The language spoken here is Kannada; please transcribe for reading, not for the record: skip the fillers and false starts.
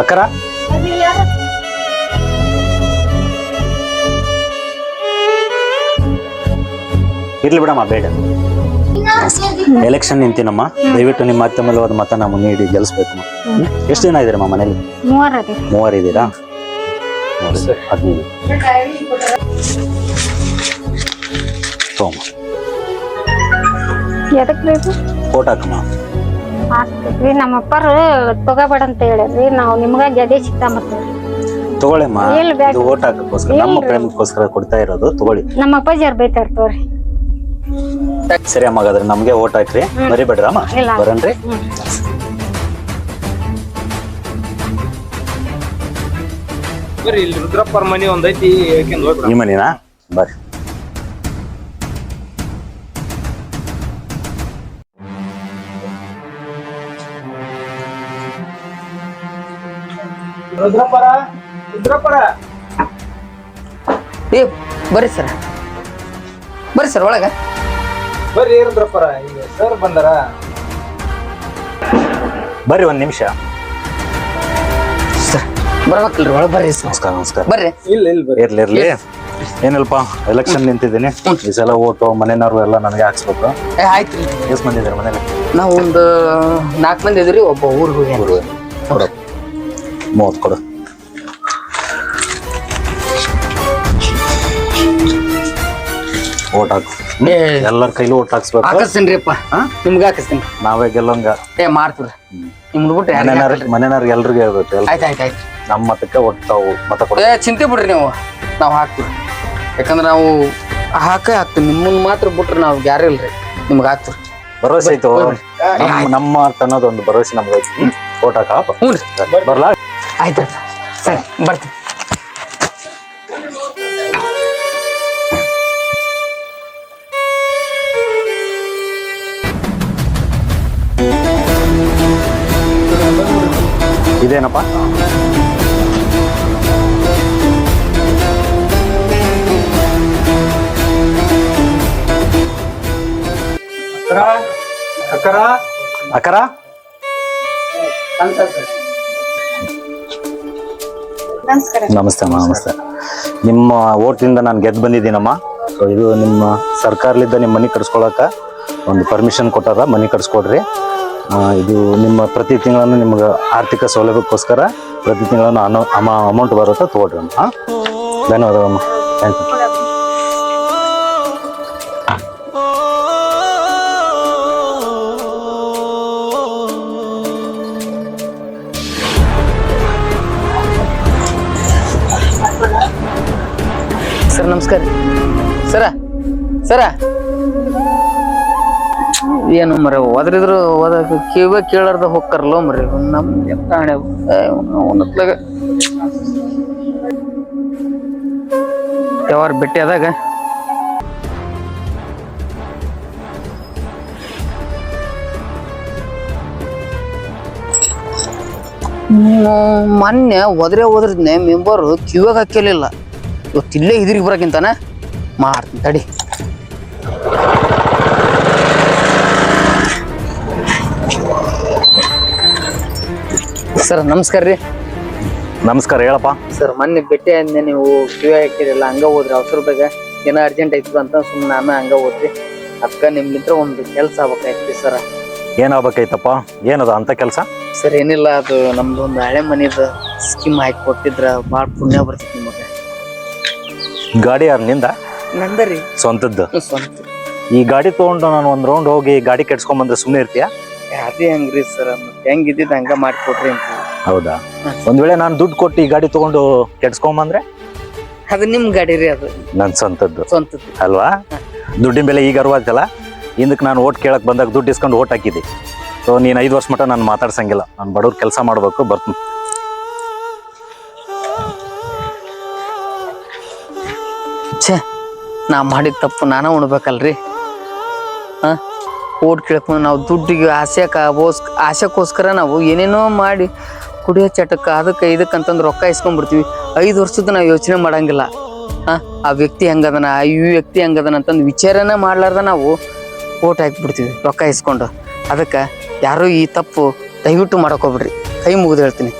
ಅಕ್ಕರ ಇರ್ಲಿ ಬಿಡಮ್ಮ, ಬೇಡ. ಎಲೆಕ್ಷನ್ ನಿಂತಿನಮ್ಮ, ದಯವಿಟ್ಟು ನಿಮ್ಮ ಅತ್ಯಮೂಲ್ಯವಾದ ಮತನ ನೀಡಿ ಗೆಲ್ಲಿಸ್ಬೇಕಮ್ಮ. ಎಷ್ಟು ಜನ ಇದ್ದೀರಮ್ಮ ಮನೇಲಿ? ಮೂವರು ಇದ್ದೀರಾ? 15 ತೋಮ ಫೋಟೋ ಹಾಕಮ್ಮ. ಹಾಕ್ತೀವಿ. ನಮ್ಮಪ್ಪರು ತಗೋಬೇಡ ಅಂತ ಹೇಳಿದ್ರಿ, ನಾವು ನಿಮ್ಗ ಗೆದೆ ಸಿಕ್ತಾಂಬರ್ತೀವಿ. ತಗೊಳ್ಳಿಮ್ಮ, ಇದು ಓಟ್ ಹಾಕಕ್ಕೋಸ್ಕರ, ನಮ್ಮ ಪ್ರೇಮಕ್ಕೋಸ್ಕರ ಕೊಡ್ತಾ ಇರೋದು, ತಗೊಳ್ಳಿ. ನಮ್ಮ ಅಪ್ಪಾಜಿ ಅವ್ರು ಬೈತಾರ ತೋರಿ. ಸರಿ ಅಮ್ಮ, ಹಾಗಾದ್ರೆ ನಮ್ಗೆ ಓಟ್ ಹಾಕ್ರಿ, ಮರಿಬೇಡ್ರಮ್ಮ. ಬರನ್ರಿ. ಬರ್ರಿ, ಇಲ್ಲಿ ರುದ್ರಪ್ಪರ ಮನಿ ಒಂದೈತಿ, ಈ ಮನಿನಾ? ಬರ್ರಿ. ರುದ್ರಪ್ಪರ ರುದ್ರಪ್ಪರ ಏ ಬರ್ರಿ ಸರ್, ಬರ್ರಿ ಸರ್ ಒಳಗ ಬರ್ರಿ. ರುದ್ರಪ್ಪರ ಈಗ ಸರ್ ಬಂದಾರ. ಬರ್ರಿ, ಒಂದ್ ನಿಮಿಷ. ಸರ್ ಬರ್ಬೇಕಲ್ರಿ, ಒಳಗೆ ಬರ್ರಿ ಸರ್. ನಮಸ್ಕಾರ. ನಮಸ್ಕಾರ. ಬರ್ರಿ. ಇಲ್ಲ ಬರ್ರಿ. ಇರ್ಲಿ. ಏನಲ್ಪ, ಎಲೆಕ್ಷನ್ ನಿಂತಿದ್ದೀನಿ. ಈ ಸಲ ಓಟು ಮನೆಯವ್ರು ಎಲ್ಲ ನನಗೆ ಹಾಕ್ಸ್ಬೇಕು. ಆಯ್ತ್ರಿ. ಎಷ್ಟು ಮಂದಿ ಇದಾರೆ ಮನೇಲಿ? ನಾವು ಒಂದು 4 ಮಂದಿ ಇದ್ರಿ. ಒಬ್ಬ ಊರಿಗೆ ಹೋಗಿ ಕೊಡು, 30 ಕೊಡು. ಓಟ್ ಹಾಕು. ಎಲ್ಲರ ಕೈಲೂ ಓಟ್ ಹಾಕ್ಸ್ಬೇಕು. ಹಾಕಿಸ್ತೀನಿಪ್ಪ, ನಿಮ್ಗೆ ಹಾಕಿಸ್ತೀನಿ. ನಾವೇ ಗೆಲ್ಲಂಗ ಮಾಡ್ತೀವ್ರಿ. ನಿಮ್ದು ಬಿಟ್ರೆ ಮನೆಯವ್ರಿಗೆ ಎಲ್ರಿಗೂ ಹೇಳ್ಬೇಕು. ಆಯ್ತು. ನಮ್ಮ ಮತಕ್ಕೆ ಒಟ್ಟು ತಾವು ಮತ ಕೊಡ. ಚಿಂತೆ ಬಿಡ್ರಿ ನೀವು, ನಾವು ಹಾಕ್ತೀವಿ. ಯಾಕಂದ್ರೆ ನಾವು ಹಾಕ್ತೀವಿ. ನಿಮ್ಮನ್ನ ಮಾತ್ರ ಬಿಟ್ರೆ ನಾವು ಯಾರು ಇಲ್ರಿ, ನಿಮ್ಗೆ ಹಾಕ್ತೀವಿ. ಭರವಸೆ ಐತು. ನಮ್ಮ ಅನ್ನೋದು ಒಂದು ಭರವಸೆ ನಮ್ಗೆ ಐತಿ. ಓಟ್ ಹಾಕ. ಹ್ಞೂ ರೀ, ಬರ್ಲಾ? ಆಯ್ತು ಸರಿ, ಬರ್ತೀನಿ. ಇದೇನಪ್ಪ? ಅಕ್ಕರ ಅಕ್ಕರ ನಮಸ್ತೆ ಅಮ್ಮ. ನಮಸ್ತೆ. ನಿಮ್ಮ ಓಟಿಂದ ನಾನು ಗೆದ್ದು ಬಂದಿದ್ದೀನಮ್ಮ. ಸೊ ಇದು ನಿಮ್ಮ ಸರ್ಕಾರಲಿದ್ದ ನಿಮ್ಮ ಮನೆ ಕಟ್ಸ್ಕೊಳಕ ಒಂದು ಪರ್ಮಿಷನ್ ಕೊಟ್ಟಾರ, ಮನೆ ಕಟ್ಸ್ಕೊಡ್ರಿ. ಇದು ನಿಮ್ಮ ಪ್ರತಿ ತಿಂಗಳನ್ನು ನಿಮ್ಗೆ ಆರ್ಥಿಕ ಸೌಲಭ್ಯಕ್ಕೋಸ್ಕರ ಪ್ರತಿ ತಿಂಗಳನ್ನು ಅಮೌಂಟ್ ಬರುತ್ತೆ, ತಗೊಳ್ರಿ ಅಮ್ಮ. ಧನ್ಯವಾದಮ್ಮ. Thank you. ಸರ್ ನಮಸ್ಕಾರ. ಸರ ಏನು ಮರ ಓದ್ರಿದ್ರು ಓದಕ್ಕೆ ಕೇಳಾರ್ದ ಹೋಗ್ತಾರಲ್ಲ ಮರಿ. ನಮ್ಮ ಹಣೆ ಉನ್ನತ್ಲಾಗ ಯಾವಾರ ಭೇಟಿ ಆದಾಗ ಮೊನ್ನೆ ಹೋದ್ರಿದ್ನೆ ಮೆಂಬರ್ ಕಿವಾಗ ಹಾಕಲಿಲ್ಲ. ಇವತ್ತು ಇಲ್ಲೇ ಇದ್ರಿಗೆ ಬರೋಕ್ಕಿಂತಾನ ಮಾಡ್ತೀನಿ ತಡಿ. ಸರ್ ನಮಸ್ಕಾರ ರೀ. ನಮಸ್ಕಾರ, ಹೇಳಪ್ಪ. ಸರ್ ಮೊನ್ನೆ ಭೇಟಿ ಅಂದೆ, ನೀವು ಕಿವಿ ಹಾಕಿರಿಲ್ಲ, ಹಂಗ ಹೋದ್ರಿ ಅವಸರದಾಗ. ಏನೋ ಅರ್ಜೆಂಟ್ ಐತದ ಅಂತ ಸುಮ್ಮನೆ ನಾನು ಹಂಗ ಹೋದ್ರಿ. ಅದಕ್ಕೆ ನಿಮ್ಲಿಂತ್ರ ಒಂದು ಕೆಲಸ ಆಗ್ಬೇಕಾಯ್ತು ಸರ. ಏನಾಗ್ಬೇಕಾಯ್ತಪ್ಪ? ಏನದು ಅಂತ ಕೆಲಸ? ಸರ್ ಏನಿಲ್ಲ, ಅದು ನಮ್ದು ಒಂದು ಹಳೆ ಮನಿದ ಸ್ಕೀಮ್ ಹಾಕಿ ಕೊಟ್ಟಿದ್ರ ಭಾಳ ಪುಣ್ಯ ಬರ್ತೈತಿ ನಿಮಗೆ. ಗಾಡಿ ಯಾರು ನಿಂದ? ನಂದರಿ, ಸ್ವಂತದ್ದು? ಸ್ವಂತ. ಈ ಗಾಡಿ ತಗೊಂಡು ನಾನು ಒಂದ್ ರೌಂಡ್ ಹೋಗಿ ಗಾಡಿ ಕೆಡ್ಸ್ಕೊಂಬಂದ್ರೆ ಸುಮ್ಮನೆ ಇರ್ತೀಯಾ? ಅದೇ ಹಂಗ್ರಿ ಸರ್, ಮತ್ತೆ ಹೆಂಗಿದ್ದಿದ್ದು ಹಂಗ ಮಾಡಿಕೊಡ್ರಿ ಅಂತ. ಹೌದಾ? ಒಂದ್ ವೇಳೆ ನಾನು ದುಡ್ಡು ಕೊಟ್ಟು ಈ ಗಾಡಿ ತಗೊಂಡು ಕೆಡ್ಸ್ಕೊಂಬಂದ್ರೆ? ಅದು ನಿಮ್ ಗಾಡಿ ರೀ, ಅದು ನನ್ ಸ್ವಂತದ್ದು ಸ್ವಂತದ್ದು ಅಲ್ವಾ? ದುಡ್ಡಿನ ಬೆಲೆ ಈಗ ಅರ್ವಾಗ್ತಲ್ಲ. ಹಿಂದಕ್ಕೆ ನಾನು ಓಟ್ ಕೇಳಕ್ ಬಂದಾಗ ದುಡ್ಡು ಇಸ್ಕೊಂಡು ಓಟ್ ಹಾಕಿದ್ದೆ. ಸೊ ನೀನ್ 5 ವರ್ಷ ಮಟ್ಟ ನಾನು ಮಾತಾಡ್ಸಂಗಿಲ್ಲ. ನಾನು ಬಡವ್ರ ಕೆಲಸ ಮಾಡ್ಬೇಕು, ಬರ್ತೀನಿ. ಛೇ, ನಾ ಮಾಡಿದ ತಪ್ಪು ನಾನ ಉಣ್ಬೇಕಲ್ರಿ. ಓಟ್ ಕೇಳ್ಕೊಂಡು ನಾವು ದುಡ್ಡಿಗೆ ಆಸೆಕ್ಕೋಸ್ಕರ ನಾವು ಏನೇನೋ ಮಾಡಿ ಕುಡಿಯೋ ಚಟಕ್ಕೆ ಅದಕ್ಕೆ ಇದಕ್ಕೆ ಅಂತಂದು ರೊಕ್ಕ ಇಸ್ಕೊಂಡ್ಬಿಡ್ತೀವಿ. 5 ವರ್ಷದ ನಾವು ಯೋಚನೆ ಮಾಡಂಗಿಲ್ಲ. ಆ ವ್ಯಕ್ತಿ ಹೆಂಗದನ, ಈ ವ್ಯಕ್ತಿ ಹೆಂಗದನ ಅಂತಂದು ವಿಚಾರನ ಮಾಡ್ಲಾರ್ದ ನಾವು ಓಟ್ ಹಾಕಿಬಿಡ್ತೀವಿ ರೊಕ್ಕ ಇಸ್ಕೊಂಡು. ಅದಕ್ಕೆ ಯಾರು ಈ ತಪ್ಪು ದಯವಿಟ್ಟು ಮಾಡಕೋಬಿಡ್ರಿ, ಕೈ ಮುಗಿದು ಹೇಳ್ತೀನಿ.